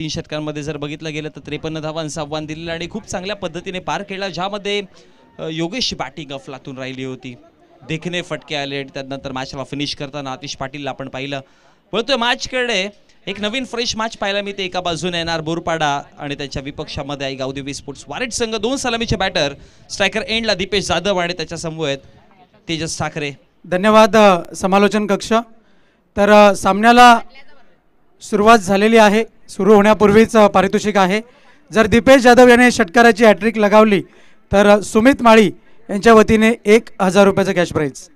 3 षटकांमध्ये जर बघितलं गेलं तर 53 धावांचं आव्हान दिलेलं आणि खूप चांगल्या पद्धतीने पार केला, ज्यामध्ये योगेश बॅटिंग अफलातून राहिली होती. देखणे फटके आले, त्यानंतर मॅचला फिनिश करताना आतिश पाटीलला आपण पाहिलं. बोलतोय मॅचकडे एक नवीन फ्रेश मॅच पाहायला मी ते एका बाजूने येणार बोरपाडा आणि त्याच्या विपक्षामध्ये आहे गावदेवी स्पोर्ट्स वारेट संघ. 2 सलामीचे बॅटर, स्ट्रायकर एंडला दीपेश जाधव आणि त्याच्या समवेत तेजस ठाकरे. धन्यवाद समालोचन कक्ष. तर सामन्याला सुरुवात झालेली आहे. सुरू होण्यापूर्वीच पारितोषिक आहे. जर दीपेश जाधव याने षटकाराची हॅट्रिक लगावली तर सुमित माळी यांच्या वतीने 1000 रुपयाचं कॅश प्राइज.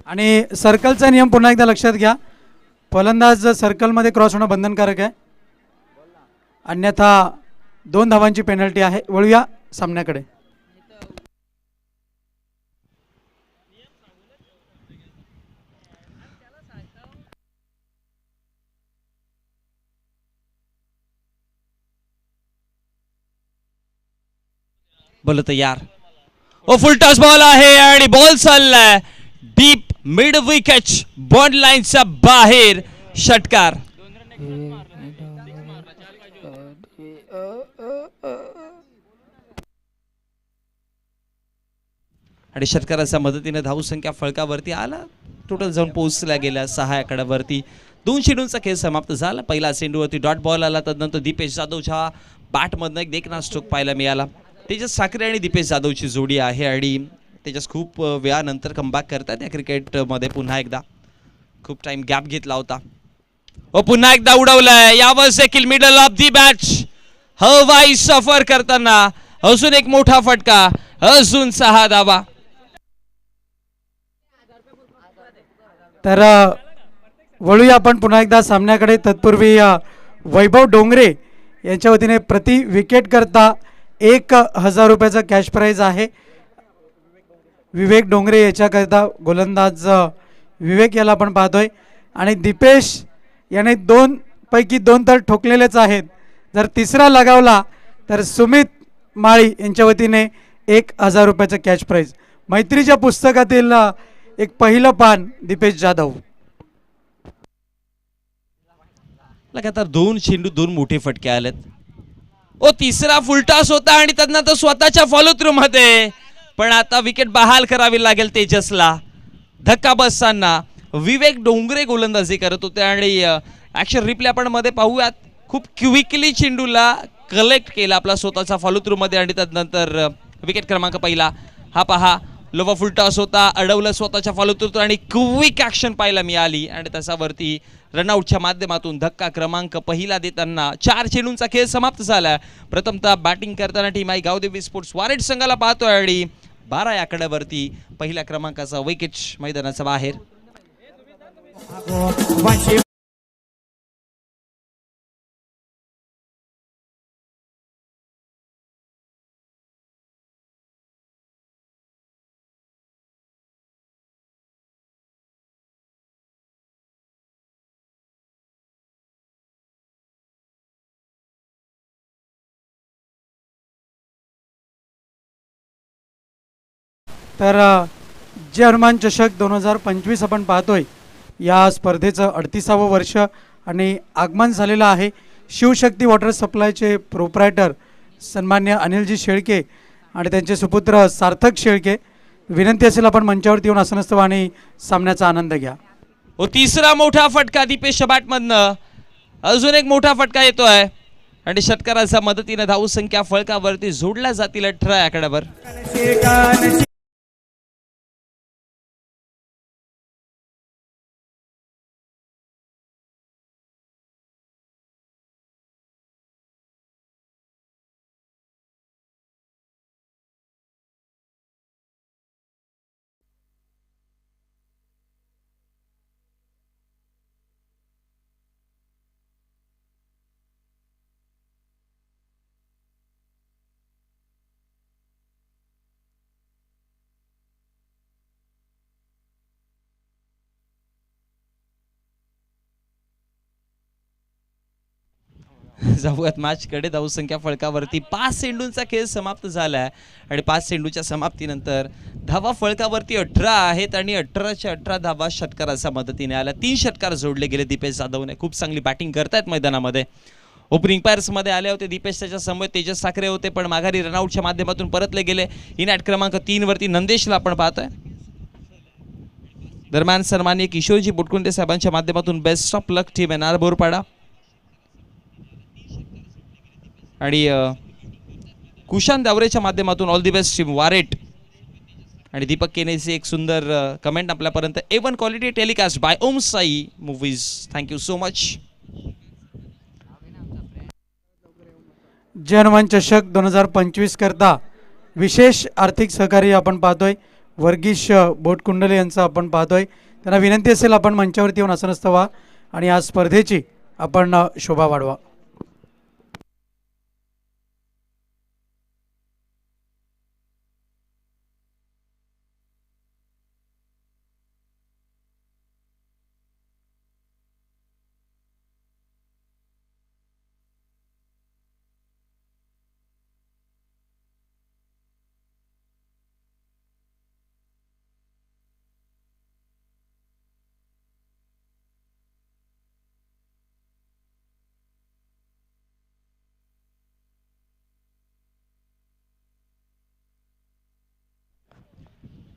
आणि सर्कलचा नियम पुन्हा एकदा लक्षात घ्या. फलंदाज सर्कलमध्ये क्रॉस होणं बंधनकारक आहे, अन्यथा 2 धावांची पेनल्टी आहे. वळूया सामन्याकडे. बोल तयार. ओ फुल टॉस बॉल आहे आणि बॉल चाललाय डीप मिड विकेट, बॉन्ड लाईनच्या बाहेर. षटकार. आणि षटकाराच्या मदतीने धावसंख्या फळकावरती आला. टोटल जाऊन पोहोचल्या गेल्या 6 आकड्यावरती. 2 चेंडूंचा खेळ समाप्त झाला. पहिला चेंडूवरती डॉट बॉल आला, त्यानंतर दीपेश जाधवच्या बॅटमधनं एक देखणा स्ट्रोक पाहायला मिळाला. तेजस ठाकरे आणि दीपेश जाधवची जोडी आहे आणि तेजस खूप वेळानंतर कमबॅक करतात या क्रिकेटमध्ये. पुन्हा एकदा खूप टाइम गॅप घेतला होता. व पुन्हा एकदा उडवलंय. यावर देखील मिडल ऑफ दी बॅट हवाई सफर करताना अजून एक मोठा फटका, अजून 6 धावा. तर वळूया आपण पुन्हा एकदा सामन्याकडे. तत्पूर्वी वैभव डोंगरे यांच्या वतीने प्रति विकेट करता 1000 रुपयाचा कॅश प्राइज आहे. विवेक डोंगरे याच्याकरता गोलंदाज विवेक याला आपण पाहतोय. आणि दीपेश याने 2 पैकी 2 तर ठोकलेलेच आहेत. जर तिसरा लगावला तर सुमित माळी यांच्या वतीने 1000 रुपयाचं कॅश प्राइज. मैत्रीच्या पुस्तकातील एक पहिलं पान दीपेश जाधव. लगातार 2 चेंडू 2 मोठे फटके आलेत. ओ तिसरा फुलटॉस होता आणि त्यानंतर स्वतःच्या फॉलो थ्रू मध्ये, पण आता विकेट बहाल करावी लागेल तेजसला. धक्का बसताना विवेक डोंगरे गोलंदाजी करत होते आणि ऍक्शन रिप्ले आपण मध्ये पाहूयात. खूप क्विकली चेंडूला कलेक्ट केला आपला स्वतःचा फॉलो थ्रू मध्ये आणि त्यानंतर विकेट क्रमांक पहिला. हा पहा, लोवा फुलटॉस होता, अडवलं स्वतःच्या फॉलो थ्रू आणि क्विक ऍक्शन पाहायला मिळाली आणि त्याच्यावरती रनआउटच्या माध्यमातून धक्का क्रमांक पहिला देताना 4 चेंडूंचा खेळ समाप्त झाला. प्रथमतः बॅटिंग करताना टीम आहे गावदेवी स्पोर्ट्स वारेट संघाला पाहतोय आणि 12 आकड्यावरती पहिल्या क्रमांकाचा विकेट मैदानाच्या बाहेर. तर जे हनुमान चषक 2025 आपण पाहतोय, या स्पर्धेचं 38वं वर्ष आणि आगमन झालेलं आहे. शिवशक्ती वॉटर सप्लायचे प्रोप्रायटर सन्मान्य अनिलजी शेळके आणि त्यांचे सुपुत्र सार्थक शेळके. विनंती असेल आपण मंचावरती येऊन आसनस्थ आणि सामन्याचा आनंद घ्या. व तिसरा मोठा फटका दीपेशच्या बॅटमधनं, अजून एक मोठा फटका येतोय आणि षटकाराच्या मदतीने धावसंख्या फळकावरती जोडल्या जातील 18 आकड्यावर. जाऊयात मॅचकडे. धावसंख्या फळकावरती 5 चेंडूंचा खेळ समाप्त झाला आहे आणि 5 चेंडूच्या समाप्तीनंतर धावा फळकावरती 18 आहेत आणि 18च्या 18 धावा षटकाराच्या मदतीने आल्या. 3 षटकार जोडले गेले. दीपेश जाधवने खूप चांगली बॅटिंग करतायत मैदानामध्ये. ओपनिंग मध्ये आले होते दीपेश, त्याच्या समोर तेजस ठाकरे होते, पण माघारी रनआउटच्या माध्यमातून परतले गेले. इनॅट क्रमांक 3 वरती नंदेशला आपण पाहतोय. दरम्यान सन्माननीय किशोरजी बुटकुंटे साहेबांच्या माध्यमातून best of luck team NR Borpada आणि कुशांत दावरेच्या माध्यमातून all the best team Waret. आणि दीपक केनेची एक सुंदर कमेंट आपल्यापर्यंत. A1 quality telecast by Om Sai Movies. Thank you so much. जनवन चषक 2025 करता विशेष आर्थिक सहकार्य आपण पाहतोय वर्गीश बोटकुंडले यांचं आपण पाहतोय. त्यांना विनंती असेल आपण मंचावरती येऊन आसनस्थ व्हा आणि आज स्पर्धेची आपण शोभा वाढवा.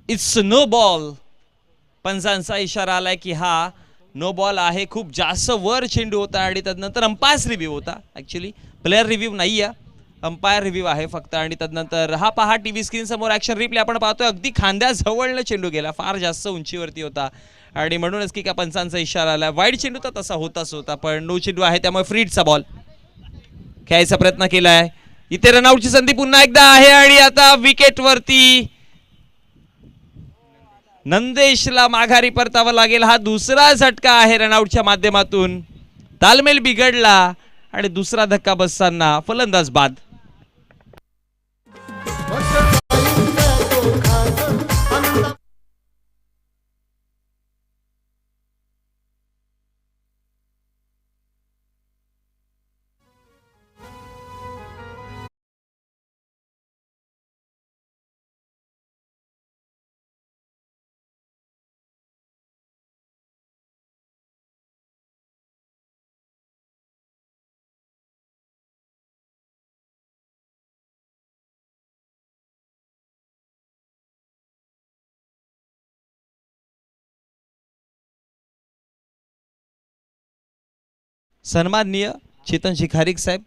It's no ball. पंचांचा इशारा आलाय की हा नो बॉल आहे. खूप जास्त वर चेंडू होता आणि त्यानंतर अंपायर रिव्ह्यू होता. ऍक्च्युली प्लेअर रिव्ह्यू नाही आहे, अंपायर रिव्ह्यू आहे फक्त. आणि त्यानंतर हा पहा टीव्ही स्क्रीन समोर ऍक्शन रिप्ले आपण पाहतोय. अगदी खांद्याजवळनं चेंडू गेला, फार जास्त उंचीवरती होता आणि म्हणूनच की का पंचांचा इशारा आला. वाईड चेंडू तर तसा होताच होता, पण नो चेंडू आहे त्यामुळे फ्रीडचा बॉल खेळायचा प्रयत्न केलाय. इथे रनआउटची संधी पुन्हा एकदा आहे आणि आता विकेट वरती नंदेशला माघारी परतावं लागेल. हा दुसरा झटका आहे रनआउटच्या माध्यमातून. तालमेल बिघडला आणि दुसरा धक्का बसताना फलंदाज बाद. सन्माननीय चेतन शिखारिक साहेब,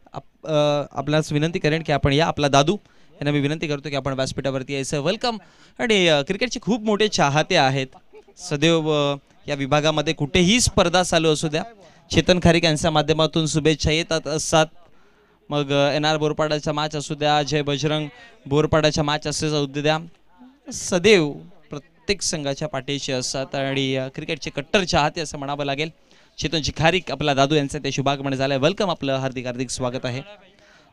आपल्यास विनंती करेन की आपण या. आपला दादू यांना मी विनंती करतो की आपण व्यासपीठावरती यायचं. वेलकम. आणि क्रिकेटचे खूप मोठे चाहते आहेत सदैव या विभागामध्ये. कुठेही स्पर्धा चालू असू द्या, चेतन खारिक यांच्या माध्यमातून शुभेच्छा येतात असतात. मग एनआर बोरपाडाचा मॅच असू द्या, जय बजरंग बोरपाडाच्या मॅच असू द्या, सदैव प्रत्येक संघाच्या पाठीशी असतात आणि क्रिकेटचे कट्टर चाहते असं म्हणावं लागेल. चेतन शिखारिक आपला दादू यांचा ते शुभागमन झालंय. वेलकम, आपलं हार्दिक हार्दिक स्वागत आहे.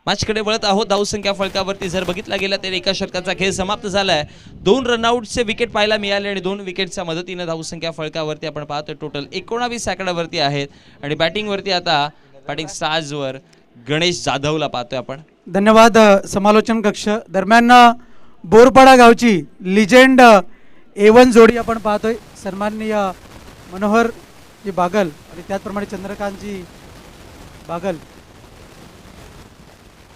मॅचकडे वळत आहोत. धावसंख्या फलकावरती जर बघितला गेला तर एका षटकाचा खेळ समाप्त झालाय. 2 रनआउटचे विकेट पाहायला मिळाले आणि 2 विकेटच्या मदतीने धावसंख्या फलकावरती आपण पाहतोय टोटल 19 आकड्यावरती आहेत. आणि बॅटिंगवरती आता बॅटिंग स्टार्सवर गणेश जाधवला पाहतोय आपण. धन्यवाद समालोचन कक्ष. दरम्यान बोरपाडा गावची लिजेंड A1 जोडी आपण पाहतोय. सन्माननीय मनोहर जी बागल आणि त्याचप्रमाणे चंद्रकांतजी बागल,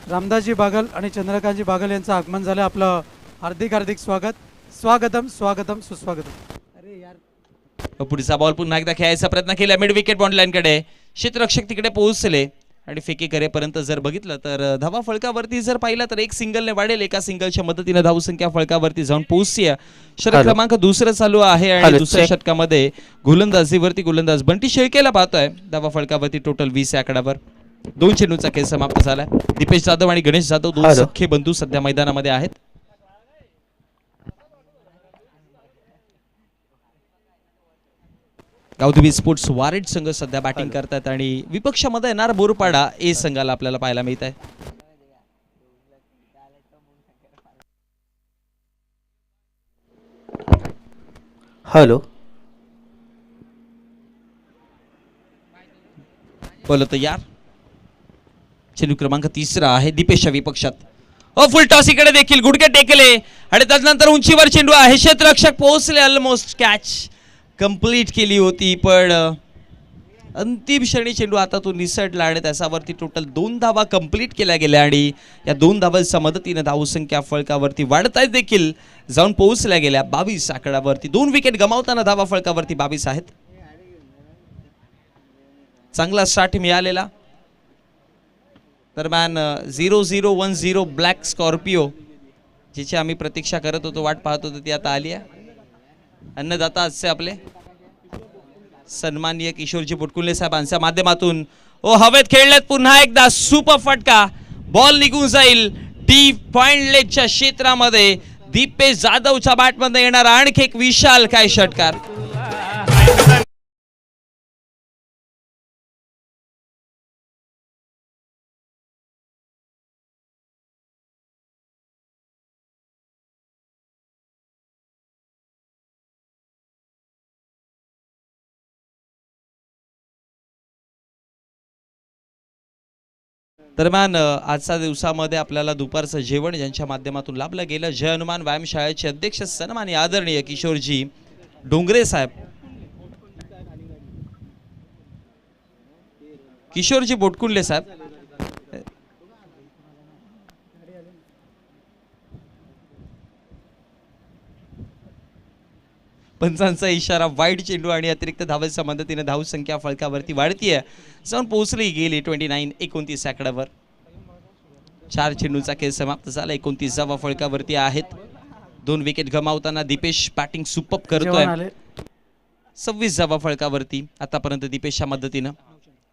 रामदासजी बागल आणि चंद्रकांतजी बागल यांचं आगमन झालं. आपलं हार्दिक हार्दिक स्वागत. स्वागतम स्वागतम सुस्वागतम. अरे यार, पुढचा बॉल पुन्हा एकदा खेळायचा प्रयत्न केला मिड विकेट बॉन्ड लाईनकडे. क्षेत्ररक्षक तिकडे पोहोचले आणि फेकी करेपर्यंत जर बघितलं तर धावा फळकावरती जर पाहिलं तर एक सिंगलने वाढेल. एका सिंगलच्या मदतीने धावसंख्या फळकावरती जाऊन पोहोचते. षटक क्रमांक 2 चालू आहे आणि दुसऱ्या षटकामध्ये गोलंदाजीवरती गोलंदाज बंटी शेळकेला पाहतोय. धावा फळकावरती टोटल 20 आकड्यावर. 2 चेंडूचा खेळ समाप्त झालाय. दीपेश जाधव आणि गणेश जाधव 2 सख्खे बंधू सध्या मैदानामध्ये आहेत. गावदेवी स्पोर्ट्स वारेड संघ सध्या बॅटिंग करतात आणि विपक्षामध्ये येणार बोरपाडा ए संघाला आपल्याला पाहायला मिळत आहे. हॅलो, बोलो तयार. चेंडू क्रमांक 3 आहे दीपेशच्या विपक्षात. फुल टॉस इकडे देखील गुडघे टेकले आणि त्यानंतर उंचीवर चेंडू आहे. क्षेत्ररक्षक पोहोचले, ऑलमोस्ट कॅच कंप्लीट केली होती, पण अंतिम क्षणी चेंडू हातातून निसटला आणि त्याच्यावरती टोटल 2 धावा कंप्लीट केल्या गेल्या आणि या 2 धावांच्या मदतीने धावसंख्या फळकावरती वाढताच देखील जाऊन पोहोचल्या गेल्या 22 आकड्यावरती. 2 विकेट गमावताना धावा फळकावरती 22 आहेत. चांगला स्टार्ट मिळालेला. दरम्यान 0010 ब्लॅक स्कॉर्पिओ जिची आम्ही प्रतीक्षा करत होतो, वाट पाहत होतो, ती आता आली आहे. अन्नदाता आजचे आपले सन्माननीय किशोरजी बुटकुले साहेबांच्या माध्यमातून हवेत खेळलेत पुन्हा एकदा सुपर फटका. बॉल निघून जाईल डीप पॉइंट लेगच्या क्षेत्रामध्ये. दीपेश जाधवच्या बॅटमध्ये येणार आणखी एक विशाल काय षटकार. दरम्यान आजच्या दिवसामध्ये आपल्याला दुपारचं जेवण ज्यांच्या माध्यमातून लाभलं गेलं, जय हनुमान व्यायामशाळेचे अध्यक्ष सन्माननीय आदरणीय किशोरजी डोंगरे साहेब, किशोरजी बोटकुंडले साहेब, पंचांचा इशारा, वाईड चेंडू आणि अतिरिक्त धावांच्या मदतीने धावसंख्या फळकावरती वाढतीये, जाऊन पोहोचली गेली 29-29 आकड्यावर. 4 चेंडूचा खेळ समाप्त झाला. 29 फळकावरती आहेत. 2 विकेट गमावताना दीपेश बॅटिंग सुपर करतोय. 26 फळकावरती आतापर्यंत दीपेशच्या मदतीनं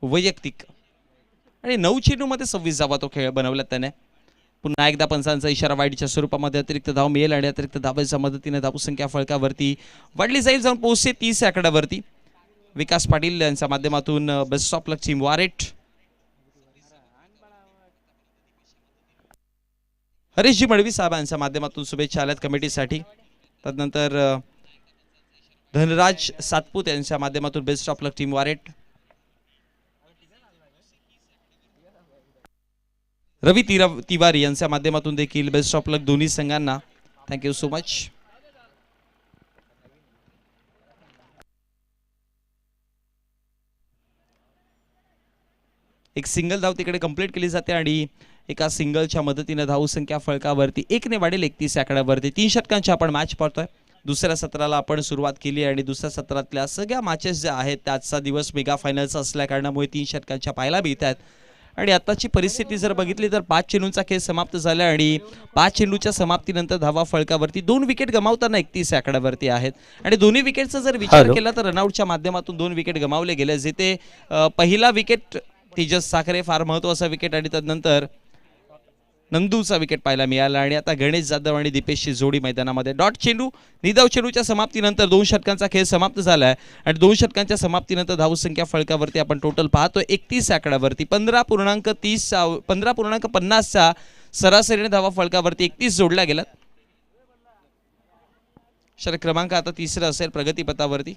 वैयक्तिक आणि 9 चेंडूमध्ये 26 तो खेळ बनवला त्याने. पुन्हा एकदा पंचांचा इशारा, वाईडच्या स्वरूपामध्ये अतिरिक्त धाव मिळेल आणि अतिरिक्त धावांच्या मदतीने धावसंख्या फळकावरती वाढली जाईल, जाऊन पोहोचते 30 आकड्यावरती. विकास पाटील यांच्या माध्यमातून best of luck team Waret. Harishji Madavi साहेबांच्या माध्यमातून शुभेच्छा आल्यात कमिटीसाठी. त्यानंतर धनराज सातपुत यांच्या माध्यमातून बेस्ट ऑफ लक टीम वॉरेट. रवी तिवारी यांच्या माध्यमातून देखील बेस्ट ऑफ लक दोन्ही संघांना. Thank you so much. एक सिंगल धाव तिकडे कंप्लीट केली जाते आणि एका सिंगलच्या मदतीने धावसंख्या फळकावरती 1 वाढेल 31 आकड्यावरती. 3 षटकांची आपण मॅच पाहतोय. दुसऱ्या सत्राला आपण सुरुवात केली आणि दुसऱ्या सत्रातल्या सगळ्या मॅचेस ज्या आहेत त्याचा दिवस मेगा फायनलचा असल्या कारणामुळे 3 षटकांच्या पाहायला मिळत आहेत. आणि आताची परिस्थिती जर बघितली तर 5 चेंडूंचा खेळ समाप्त झाला आणि 5 चेंडूच्या समाप्तीनंतर धावा फळकावरती 2 विकेट गमावताना 31 आकड्यावरती आहेत. आणि दोन्ही विकेटचा जर विचार केला तर रनआउटच्या माध्यमातून 2 विकेट गमावले गेले, जिथे पहिला विकेट तेजस साखरे फार महत्त्वाचा विकेट आणि त्यानंतर नंदूचा विकेट पाहायला मिळाला. आणि आता गणेश जाधव आणि दीपेशची जोडी मैदानामध्ये. डॉट चेंडू निदाव चेंडूच्या समाप्तीनंतर 2 षटकांचा खेळ समाप्त झाला आहे आणि 2 षटकांच्या समाप्तीनंतर धावसंख्या फळकावरती आपण टोटल पाहतोय 31 आकड्यावरती. 15.50च्या सरासरीने धावा फळकावरती 31 जोडल्या गेल्यात. षटक क्रमांक आता 3 असेल प्रगतीपथावरती.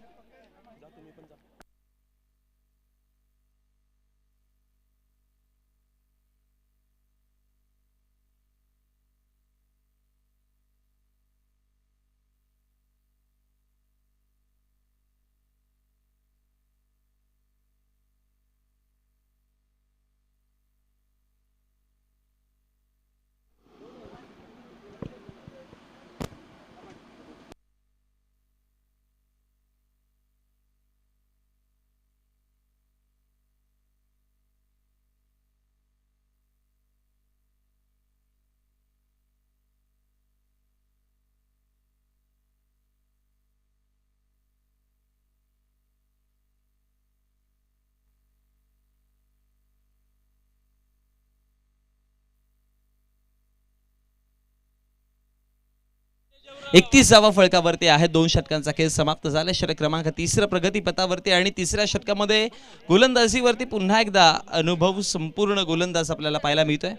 एकतीस फळकावरती आहे. 2 षटकांचा खेळ समाप्त झाला. षटक क्रमांक 3 प्रगतीपथावरती आणि तिसऱ्या षटकामध्ये गोलंदाजीवरती पुन्हा एकदा अनुभव संपूर्ण गोलंदाज आपल्याला पाहायला मिळतोय.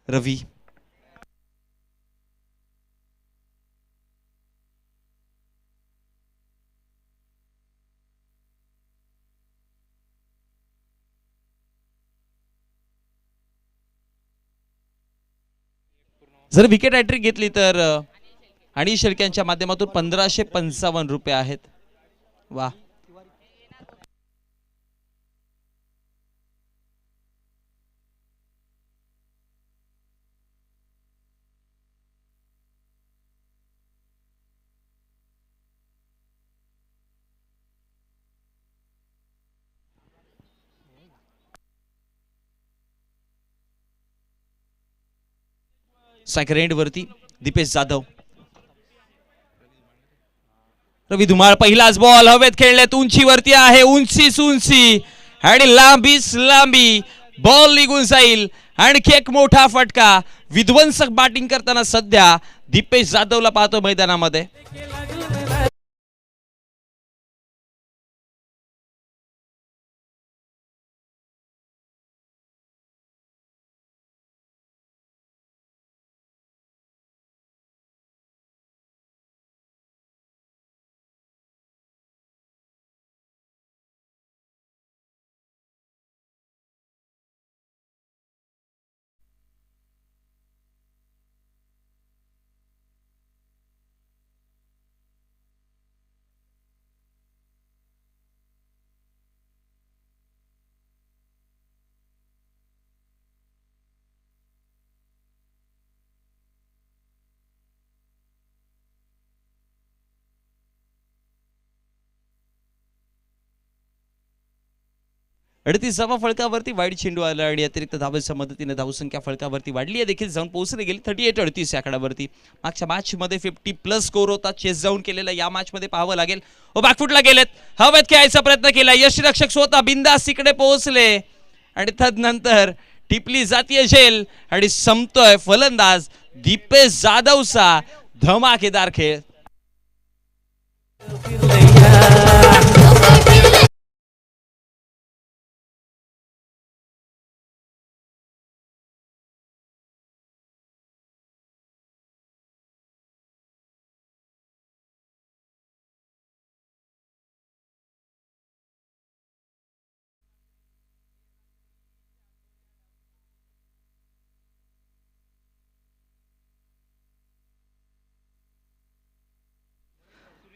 रवी जर विकेट हॅट्रिक घेतली तर आणि शेळक्यांच्या माध्यमातून 1555 आहेत. वा. सेकंड वरती दीपेश जाधव. रवी धुमाळ पहिलाच बॉल हवेत खेळण्यात उंचीवरती आहे. उंची आणि लांबी बॉल निघून जाईल. आणखी एक मोठा फटका. विध्वंसक बॅटिंग करताना सध्या दीपेश जाधवला पाहतो मैदानामध्ये. अडतीसावा फळकावरती वाईट चेंडू आला आणि अतिरिक्त धावेच्या मदतीने धावसंख्या फळकावरती वाढली आहे. देखील जाऊन पोहोचली गेली 38-38 या आकड्यावरती. मागच्या मॅच मध्ये 50+ स्कोर होता. चेस जाऊन केलेला या मॅच मध्ये पाहावं लागेल. ओ बॅकफुटला गेलेत. हवेत खेळायचा प्रयत्न केला. यष्टीरक्षक स्वतः बिंदास तिकडे पोहोचले आणि तदनंतर टिपली जातीय झेल आणि संपतोय फलंदाज दीपेश जाधवचा धमाकेदार खेळ.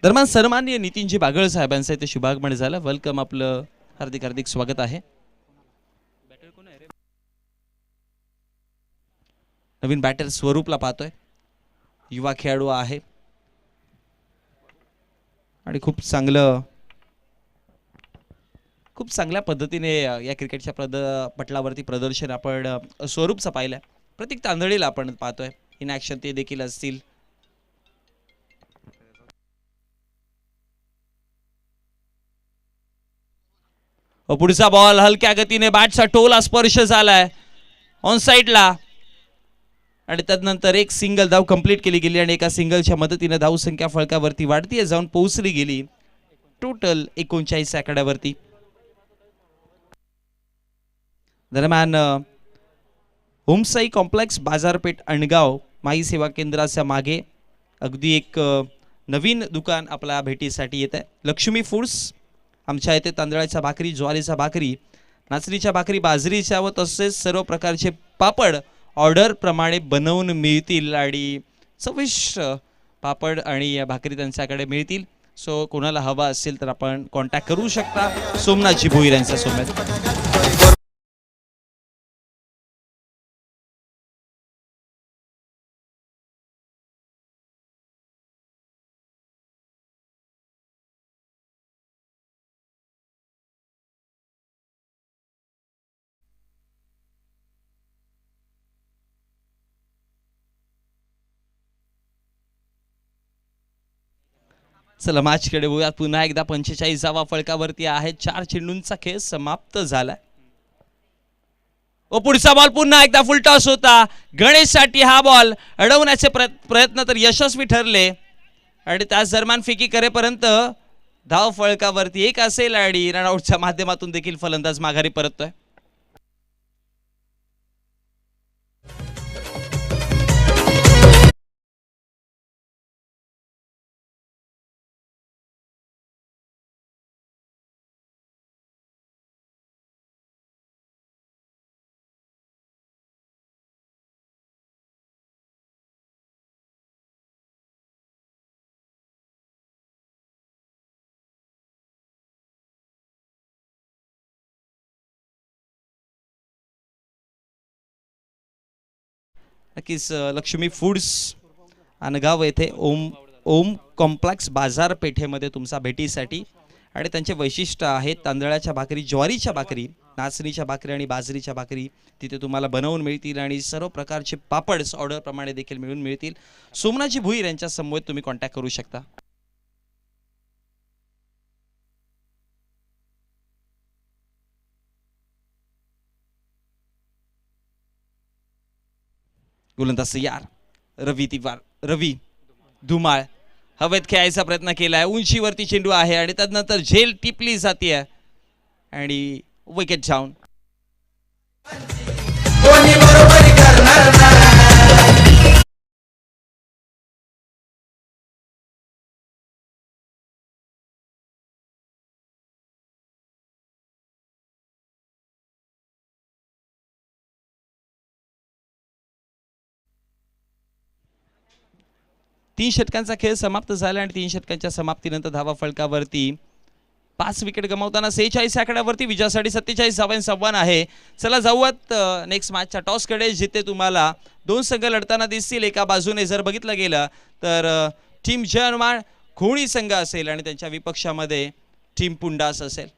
दरम्यान सन्माननीय नितीनजी बागळ साहेबांचं इथे शुभागमन झालं. वेलकम, आपलं हार्दिक हार्दिक स्वागत आहे. नवीन बॅटर स्वरूपला पाहतोय. युवा खेळाडू आहे आणि खूप चांगल्या पद्धतीने या क्रिकेटच्या पटलावरती प्रदर्शन आपण स्वरूपचं पाहिलंय. प्रतीक तांदळीला आपण पाहतोय इन ऍक्शन, ते देखील असतील. पुढचा बॉल हलक्या गतीने बॅटचा टोला स्पर्श झालाय ऑन साइडला आणि त्यानंतर एक सिंगल धाव कंप्लीट केली गेली आणि एका सिंगलच्या मदतीने धाव संख्या फळकावरती वाढतीये, जाऊन पोहोचली गेली टोटल 39 आकड्यावरती. दरम्यान होमसाई कॉम्प्लेक्स बाजारपेठ अणगाव माई सेवा केंद्राच्या मागे अगदी एक नवीन दुकान आपल्या भेटीसाठी येत आहे. लक्ष्मी फूड्स. आमच्या इथे तांदळाच्या भाकरी, ज्वारीच्या भाकरी, नाचणीच्या भाकरी, बाजरीच्या व तसेच सर्व प्रकारचे पापड ऑर्डर प्रमाणे बनवून मिळतील आणि चविष्ट पापड आणि भाकरी त्यांच्याकडे मिळतील. सो कोणाला हवा असेल तर आपण कॉन्टॅक्ट करू शकता सोमनाथजी भोईर यांच्यासोबत. चला मॅचकडे बघूयात. पुन्हा एकदा 45वा फळकावरती आहे. 4 चेंडूंचा खेळ समाप्त झालाय. पुढचा बॉल पुन्हा एकदा फुल टॉस होता. गणेशसाठी हा बॉल अडवण्याचे प्रयत्न तर यशस्वी ठरले आणि त्याच दरम्यान फेकी करेपर्यंत धाव फळकावरती एक असेल आणि रनआउटच्या माध्यमातून देखील फलंदाज माघारी परततोय. नक्कीच लक्ष्मी फूड्स अनगाव येथे ओम ओम कॉम्प्लेक्स बाजारपेठेमध्ये तुमचा भेटीसाठी आणि त्यांचे वैशिष्ट्य आहेत तांदळाच्या भाकरी, ज्वारीच्या भाकरी, नाचणीच्या भाकरी आणि बाजरीच्या भाकरी तिथे तुम्हाला बनवून मिळतील आणि सर्व प्रकारचे पापड्स ऑर्डरप्रमाणे देखील मिळून मिळतील. सोमनाथजी भुईर यांच्या समवेत तुम्ही कॉन्टॅक्ट करू शकता. गोलंदाज तयार. रवी धुमाळ हवेत खेळायचा प्रयत्न केलाय. उंचीवरती चेंडू आहे आणि त्यानंतर झेल टिपली जाते आणि विकेट डाऊन. तीन षटकांचा खेळ समाप्त झाला आणि 3 षटकांच्या समाप्तीनंतर धावा फलकावरती 5 विकेट गमावताना 46 आकड्यावरती विजयासाठी 47 धावांचं आव्हान आहे. चला जाऊयात नेक्स्ट मॅचच्या टॉसकडे, जिथे तुम्हाला 2 संघ लढताना दिसतील. एका बाजूने जर बघितलं गेलं तर टीम जयमान खोणी संघ असेल आणि त्यांच्या विपक्षामध्ये टीम पुंडास असेल.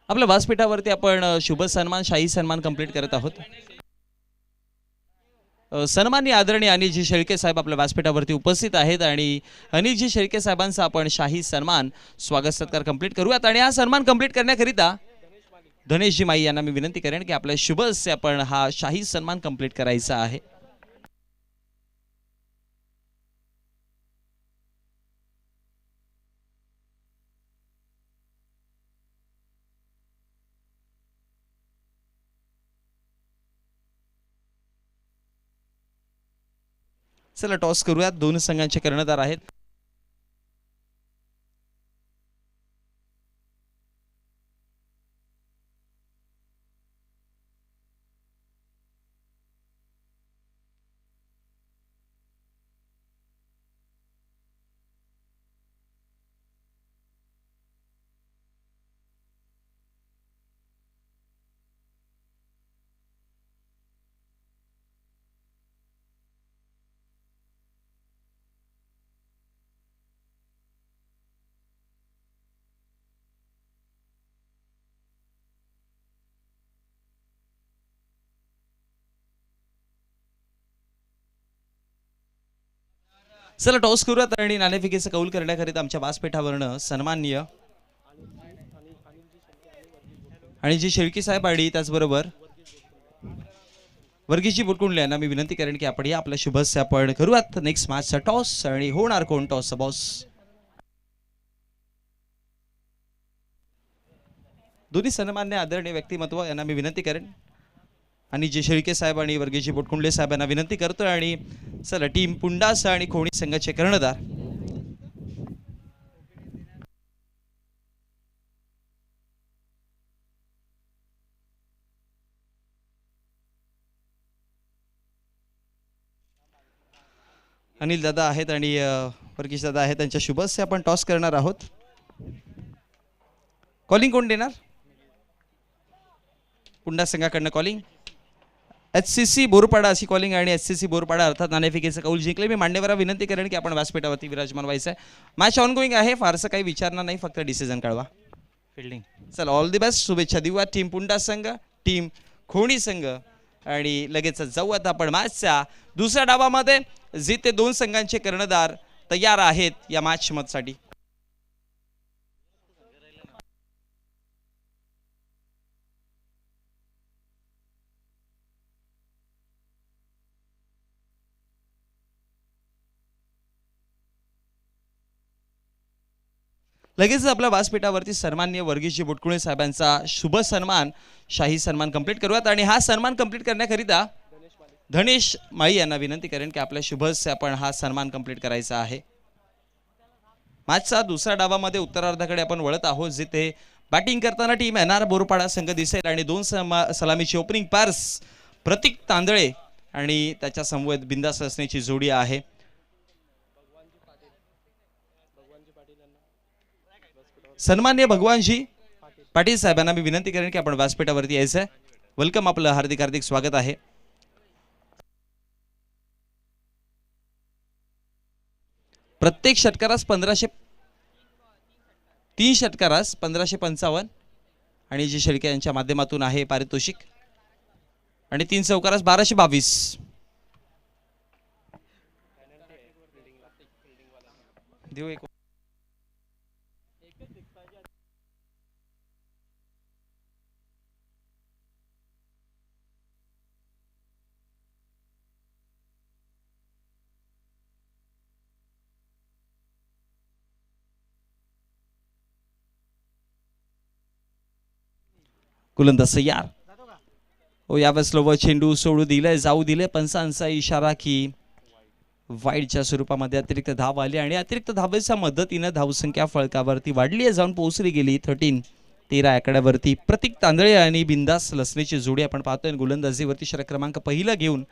आपल्या व्यासपीठावरती आपण शुभ सन्मान, शाही सन्मान कंप्लीट करत आहोत. सन्माननीय आदरणीय अनिलजी शेळके साहेब आपल्या व्यासपीठावरती उपस्थित आहेत आणि अनिलजी शेळके साहेबांचा आपण शाही सन्मान स्वागत सत्कार कंप्लीट करूयात. आणि हा सन्मान कंप्लीट करण्याकरिता धनेशजी माई यांना मी विनंती करेन की आपल्या शुभ हस्ते आपण हा शाही सन्मान कंप्लीट करायचा आहे. चला टॉस करूयात. 2 संघांचे कर्णधार आहेत. चला टॉस करूयात आणि नाणेफेकीचा कौल करण्याकरिता आमच्या व्यासपीठावरनं सन्माननीय आणि जी शेळके साहेब आणि त्याचबरोबर वर्गीसजी बुटकुंडले यांना मी विनंती करेन की आपण या आपल्या शुभ हस्ते आपण करूयात नेक्स्ट मॅचचा टॉस. आणि होणार कोण टॉसचा बॉस? दोन्ही सन्मान्य आदरणीय व्यक्तिमत्व यांना मी विनंती करेन आणि जे शेळके साहेब आणि वर्गीसजी बुटकुंडले साहेब यांना विनंती करतोय. आणि चला टीम पुंडास आणि खोणी संघाचे कर्णधार अनिल दादा आहेत आणि वर्गीस दादा आहेत. त्यांच्या शुभ हस्ते आपण टॉस करणार आहोत. कॉलिंग कोण देणार? पुंडा संघाकडनं कॉलिंग HCC बोरपाडा अशी कॉलिंग आणि HCC बोरपाडा अर्थात नाणेफेकीचं कौल जिंकले. मी मांडेवरा विनंती करेन की आपण व्यासपीठावरती विराजमान व्हायचं आहे. मॅच ऑनगोईंग आहे, फारसं काही विचारणार नाही, फक्त डिसिजन कळवा. फिल्डिंग चला ऑल दी बेस्ट, शुभेच्छा देऊया टीम पुंडा संघ, टीम खोणी संघ. आणि लगेच जाऊयात आपण मॅचच्या दुसऱ्या डावामध्ये, जिथे 2 संघांचे कर्णधार तयार आहेत या मॅच साठी. लगेचच आपल्या व्यासपीठावरती सन्माननीय वर्गीसजी बुटकुळे साहेबांचा शुभ सन्मान, शाही सन्मान कंप्लीट करूयात. आणि हा सन्मान कंप्लीट करण्याकरिता धनेश माळी यांना विनंती करेन की आपल्या शुभस्य आपण हा सन्मान कंप्लीट करायचा आहे. मॅचचा दुसऱ्या डावामध्ये उत्तरार्धाकडे आपण वळत आहोत, जिथे बॅटिंग करताना टीम एनआर बोरपाडा संघ दिसेल आणि 2 सलामीची ओपनिंग पार्स प्रतीक तांदळे आणि त्याच्या समवेत बिंदास असण्याची जोडी आहे. सन्माननीय भगवानजी पाटील साहेबांना मी विनंती करेन की आपण व्यासपीठावरती यायचं आहे. वेलकम, आपलं हार्दिक हार्दिक स्वागत आहे. प्रत्येक षटकारास 3 षटकारास 1555 आणि जी शेळके यांच्या माध्यमातून आहे पारितोषिक, आणि 3 चौकारास 1222. देऊ एक. गोलंदाज तयार. हो, यावेळेस स्लोवर चेंडू सोडू दिले, जाऊ दिले. पंचांचा इशारा की वाईडच्या स्वरूपामध्ये अतिरिक्त धाव आली आणि अतिरिक्त धावेच्या मदतीने धावसंख्या फळकावरती वाढली आहे, जाऊन पोहोचली गेली 13 आकड्यावरती. प्रतीक तांदळे आणि बिंदास लसणीची जोडी आपण पाहतोय. गोलंदाजीवरती षटक क्रमांक पहिला घेऊन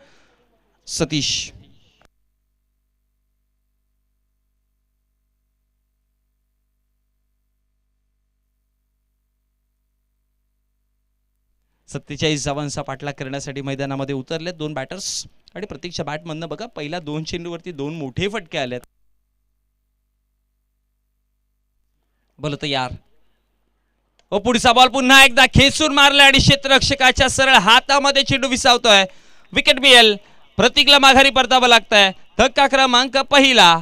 सतीश. सत्तेचाळीस धावांचा पाठलाग करण्यासाठी मैदानामध्ये उतरले 2 बॅटर्स आणि प्रतीकच्या बॅटमधनं बघा पहिल्या 2 चेंडूवरती 2 मोठे फटके आलेत. बल तयार. पुढचा बॉल पुन्हा एकदा खेचून मारला आणि क्षेत्ररक्षकाच्या सरळ हातामध्ये चेंडू विसावतोय. विकेट मिळेल. प्रतीकला माघारी परतावं लागतंय. धक्का क्रमांक पहिला.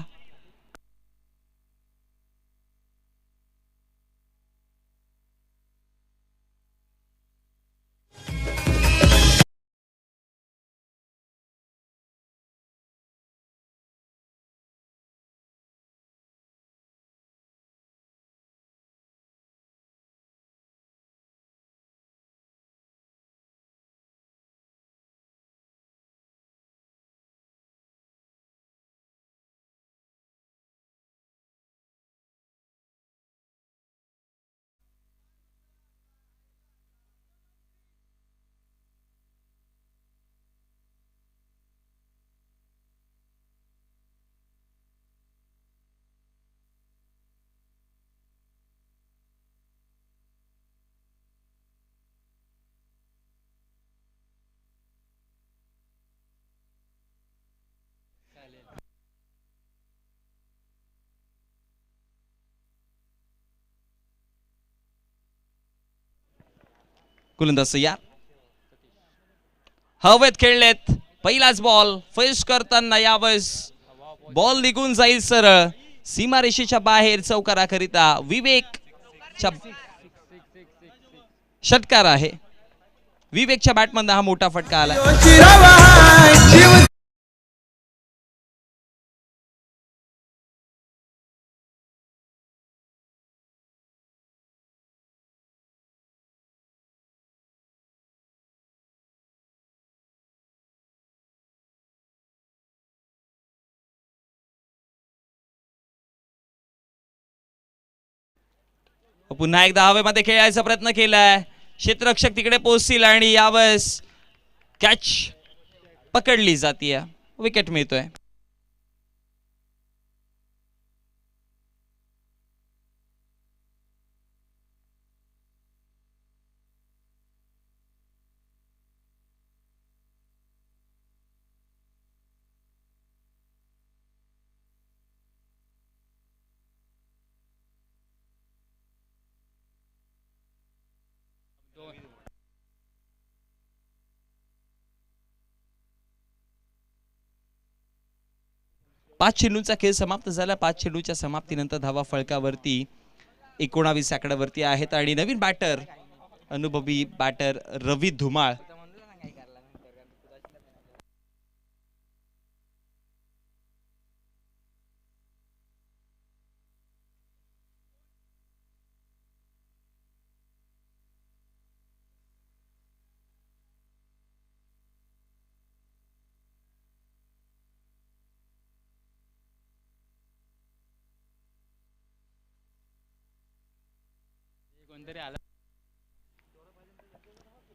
गोलंदाज तयार. हवेत खेळलेत. पहिलाच बॉल फेस करताना यावेळेस बॉल निघून जाईल सरळ सीमारेषेच्या बाहेर चौकाराकरिता. विवेकच्या षटकार आहे. विवेकच्या बॅटमधून हा मोठा फटका आला. पुन्हा एकदा हवेमध्ये खेळायचा प्रयत्न केलाय. क्षेत्ररक्षक तिकडे पोहोचतील आणि यावेळेस कॅच पकडली जाते. विकेट मिळतोय. पाच चेंडूंचा खेळ समाप्त झाला. 5 चेंडूच्या समाप्तीनंतर धावा फळकावरती 19 आकड्यावरती आहेत आणि नवीन बॅटर अनुभवी बॅटर रवी धुमाळ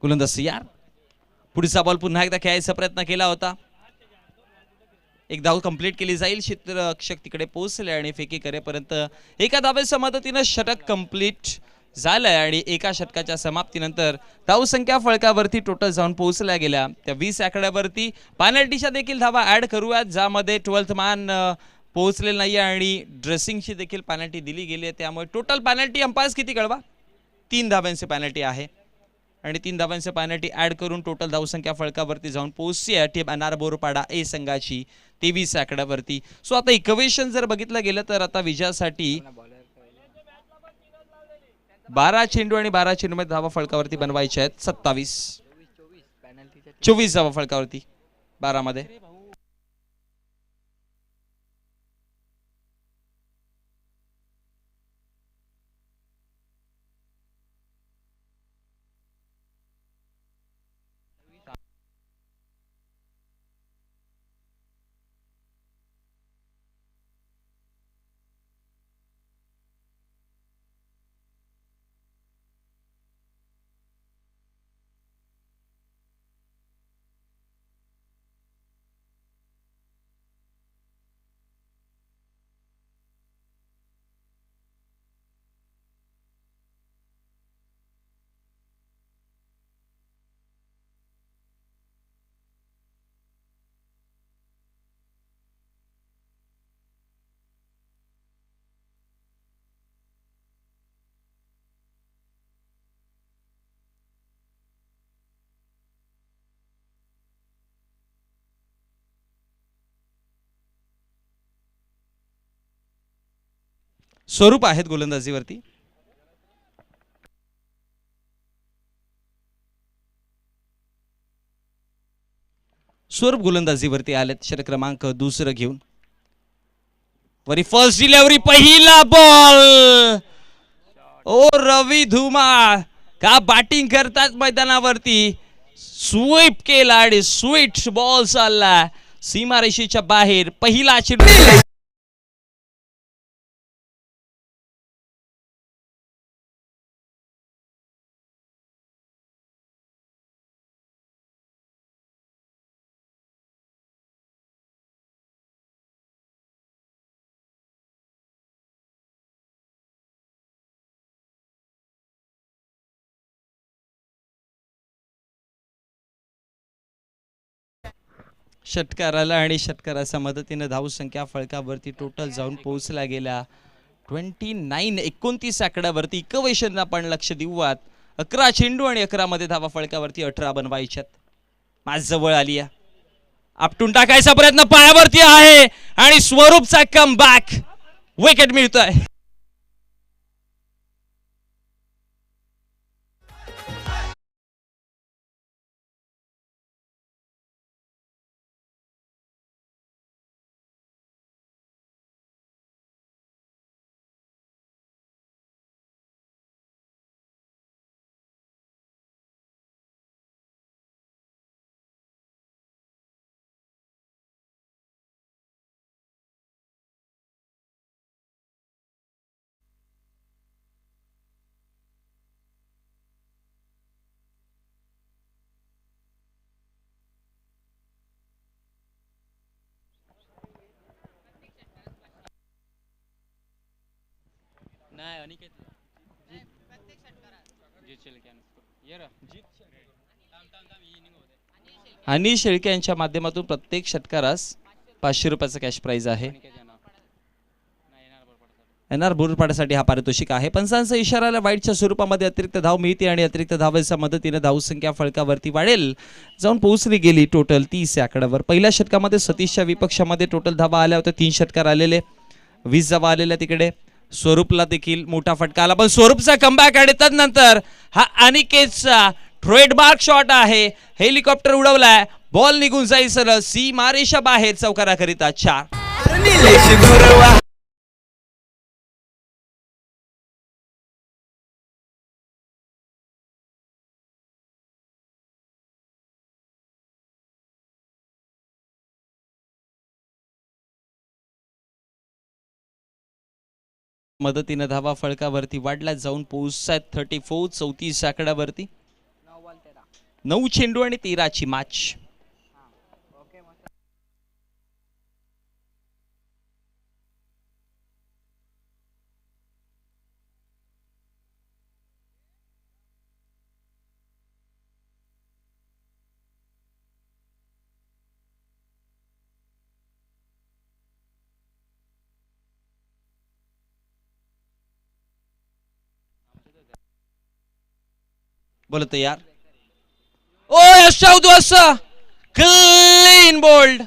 गोलंदाज यार पुढचा बॉल पुन्हा एकदा खेळायचा प्रयत्न केला होता. एक धाव कंप्लीट केली जाईल. क्षेत्ररक्षक तिकडे पोहोचले आणि फेकी करेपर्यंत एका धावेच्या मदतीने षटक कंप्लीट झालंय आणि एका षटकाच्या समाप्तीनंतर धावसंख्या फळकावरती टोटल जाऊन पोहोचल्या गेल्या त्या 20 आकड्यावरती. पेनल्टीच्या देखील धावा ऍड करूयात ज्यामध्ये 12th मॅन पोहोचलेला नाही आणि ड्रेसिंगची देखील पेनल्टी दिली गेली आहे. त्यामुळे टोटल पेनल्टी अंपायर्स किती कळवा 3 धाव्यांची पेनल्टी आहे आणि 3 धाव्यांची पेनल्टी ऍड करून टोटल धावसंख्या फळकावरती जाऊन पोहोचली आहे टीम एनआर बोरपाडा ए संघाची 23 आकड्यावरती. सो आता इक्वेशन जर बघितलं गेलं तर आता विजयासाठी 12 चेंडू आणि 12 चेंडू मध्ये धावा फळकावरती बनवायचे आहेत. 24 धावा फळकावरती 12 मध्ये. स्वरूप आहेत गोलंदाजीवरती. स्वरूप गोलंदाजीवरती आलेत षटक क्रमांक 2 घेऊन. वरी फर्स्ट डिलिव्हरी पहिला बॉल. ओ रवी धुमाळ का बॅटिंग करतात मैदानावरती. स्वीप केला आणि स्वीट बॉल चालला सीमारेषेच्या बाहेर. पहिला चेंडू षटकाराला आणि षटकाराच्या मदतीने धावसंख्या फळकावरती टोटल जाऊन पोहोचल्या गेल्या 29 आकड्यावरती. इक्वेशन आपण लक्ष देऊयात. 11 चेंडू आणि 11 मध्ये धावा फळकावरती 18 बनवायच्यात. माझ जवळ आली आहे. आपटून टाकायचा प्रयत्न पायावरती आहे आणि स्वरूपचा कम बॅक विकेट मिळतोय. अनिल शेळके यांच्या माध्यमातून प्रत्येक षटकारास 500 रुपयाचा कॅश प्राइज आहे. एनआर बोरपाड्यासाठी हा पारितोषिक आहे. पंचांचा इशाराला वाईटच्या स्वरूपामध्ये अतिरिक्त धाव मिळते आणि अतिरिक्त धावेच्या मदतीने धावसंख्या फळकावरती वाढेल जाऊन पोहोचली गेली टोटल 30 आकड्यावर. पहिल्या षटकामध्ये सतीशच्या विपक्षामध्ये टोटल धावा आल्या होत्या. 3 षटकार आलेले 20 धावा आलेल्या. तिकडे स्वरूपला देखील मोठा फटका आला पण स्वरूपचा कमबॅक आणि त्यानंतर हा अनिकेतचा ट्रेडमार्क शॉट आहे. हेलिकॉप्टर उडवलाय. बॉल निघून जाईल सरळ सीमारेषा बाहेर. चौकाराकरिता 4. मदतीनं धावा फळकावरती वाढला जाऊन पोहोचतात 34 34 आकड्यावरती. 9 चेंडू आणि 13ची मॅच. बोल तयार. ओ यश उद्वासा क्लीन बोल्ड.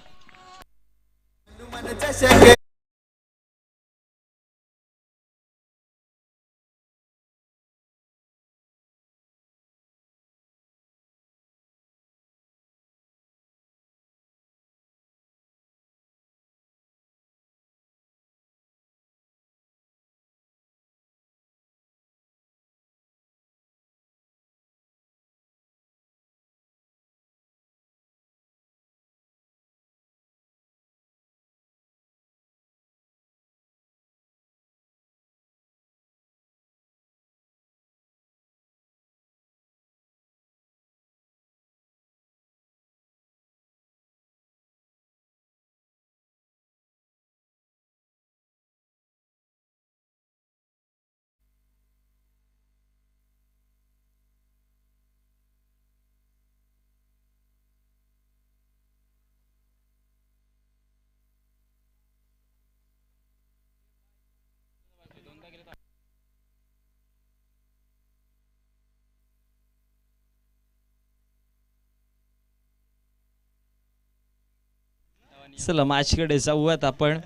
चला मॅचकडे जाऊयात आपण.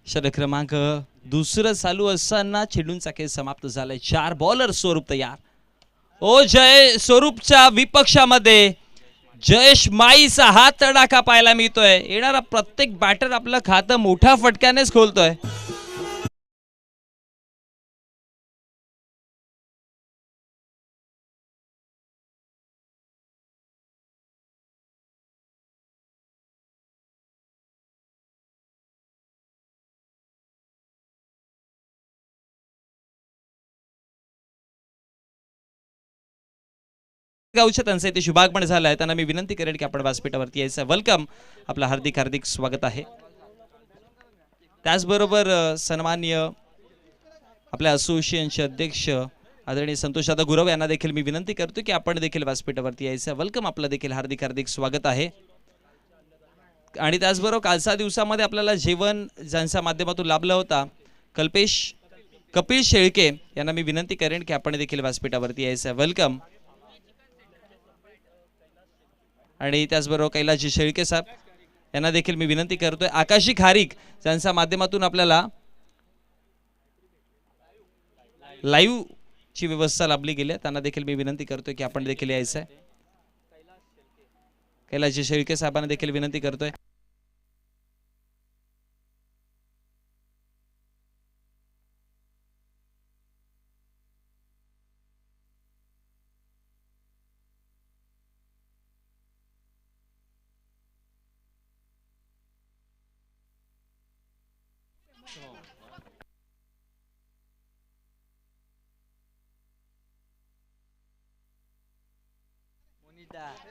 षटक क्रमांक दुसरं चालू असताना चेंडूंचा खेळ समाप्त झालाय. 4 बॉलर स्वरूप तयार. ओ जय स्वरूपच्या विपक्षामध्ये जयेश माईचा हा तडाखा पाहायला मिळतोय. येणारा प्रत्येक बॅटर आपलं खातं मोठ्या फटक्यानेच खोलतोय. गावच्या त्यांचा इथे शुभागमन झालाय. त्यांना मी विनंती करेन की आपण व्यासपीठावरती यायचं. वेलकम. आपलं हार्दिक हार्दिक स्वागत आहे. त्याचबरोबर सन्माननीय आपल्या असोसिएशनचे अध्यक्ष आदरणीय संतोष दादा गुरव यांना देखील मी विनंती करतो की आपण देखील व्यासपीठावरती यायचं. वेलकम. आपलं देखील हार्दिक हार्दिक स्वागत आहे. आणि त्याचबरोबर कालच्या दिवसामध्ये आपल्याला जेवण ज्यांच्या माध्यमातून लाभला होता कपिल शेळके यांना मी विनंती करेन की आपण देखील व्यासपीठावरती यायचं. वेलकम. आणि त्याचबरोबर कैलासजी शेळके साहेब यांना देखील मी विनंती करतोय. आकाशी खारीक ज्यांच्या माध्यमातून आपल्याला लाईव्ह ची व्यवस्था लाभली गेली त्यांना देखील मी विनंती करतोय की आपण देखील यायचं आहे. कैलासजी शेळके साहेबांना देखील विनंती करतोय.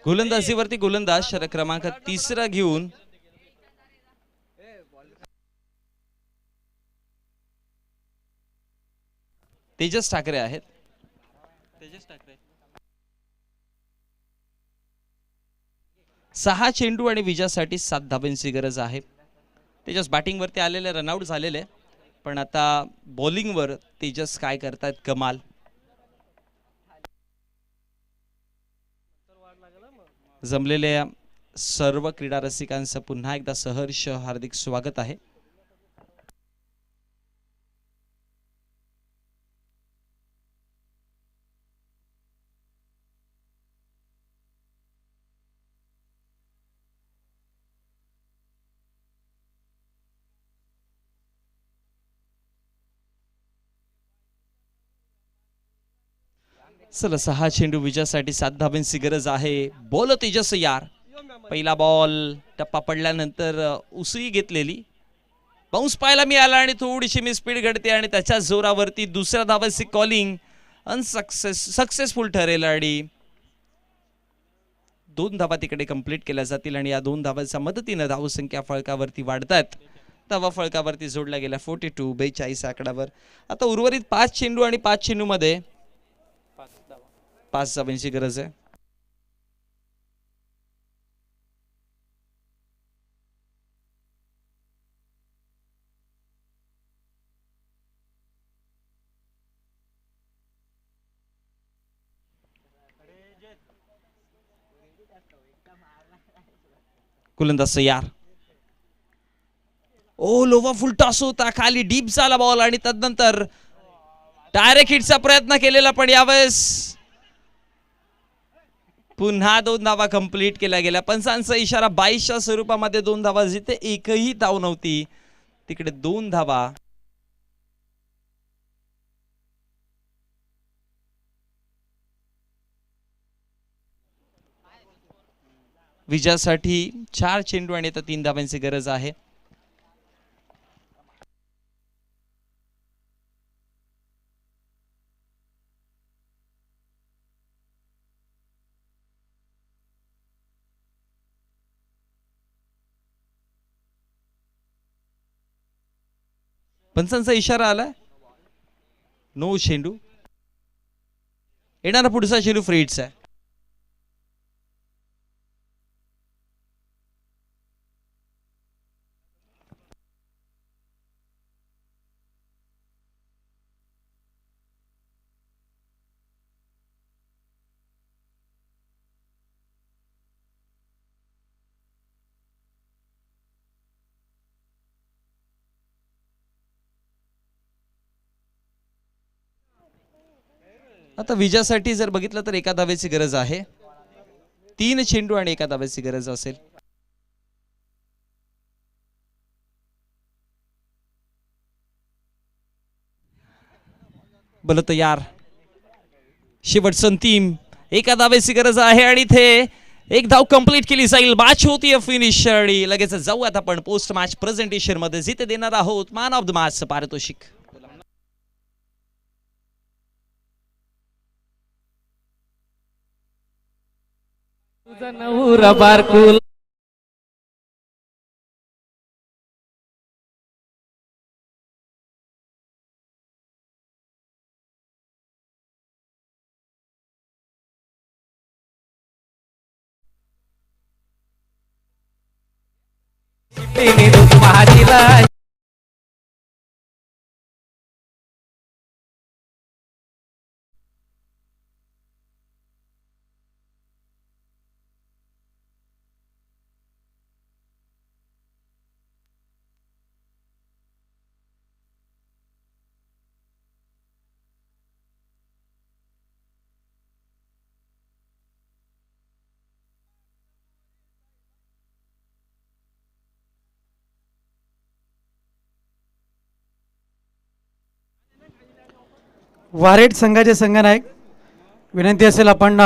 गोलंदाजीवरती गोलंदाज षटक क्रमांक 3 घेऊन तेजस ठाकरे आहेत. 6 चेंडू आणि विजयासाठी 7 धावांची गरज आहे. तेजस बॅटिंग वरती आलेले, रनआउट झालेले, पण आता बॉलिंग वर तेजस काय करतात कमाल. जमलेल्या सर्व क्रीडा रसिकांचं पुन्हा एकदा सहर्ष हार्दिक स्वागत आहे. चला 6 चेंडू विजयासाठी 7 धावांची गरज आहे. बॉल तेजस यार. पहिला बॉल टप्पा पडल्यानंतर उसळी घेतलेली. बाउन्स पाहायला मिळाला आणि थोडीशी मी स्पीड घडते आणि त्याच्या जोरावरती दुसऱ्या धावाची कॉलिंग सक्सेसफुल ठरेल आणि 2 धावा तिकडे कंप्लीट केल्या जातील आणि या 2 धावांच्या मदतीने धावसंख्या फळकावरती वाढतात. धावा फळकावरती जोडल्या गेल्या 42 आकड्यावर. आता उर्वरित 5 चेंडू आणि 5 चेंडू मध्ये 5 धावांची गरज आहे. कुलंदाज तयार. ओ लोवा फुल टॉस होता, खाली डीप झाला बॉल आणि तदनंतर डायरेक्ट हिटचा प्रयत्न केलेला पण यावेळेस पुन्हा 2 धावा कंप्लीट केल्या गेल्या. पंचांचा इशारा 22च्या स्वरूपामध्ये 2 धावा, जिथे एकही धाव नव्हती तिकडे 2 धावा. विजयासाठी 4 चेंडू आणि आता 3 धावांची गरज आहे. पंचांचा इशारा आलाय, नो चेंडू. येणारा पुढचा चेंडू फ्रीड्स आहे. आता विजयासाठी जर बघितलं तर एका धावेची गरज आहे. 3 चेंडू आणि एका धावेची गरज असेल. बल तयार. शेवटचं अंतिम एका धावेची गरज आहे आणि इथे एक धाव कंप्लीट केली जाईल. मॅच होती फिनिश आणि लगेच जाऊयात आपण पोस्ट मॅच प्रेझेंटेशन मध्ये, जिथे देणार आहोत मॅन ऑफ द मॅच पारितोषिक. तुझा नवरा बारकुल महाजीला वारेट संघाचे संघनायक, विनंती असेल आपण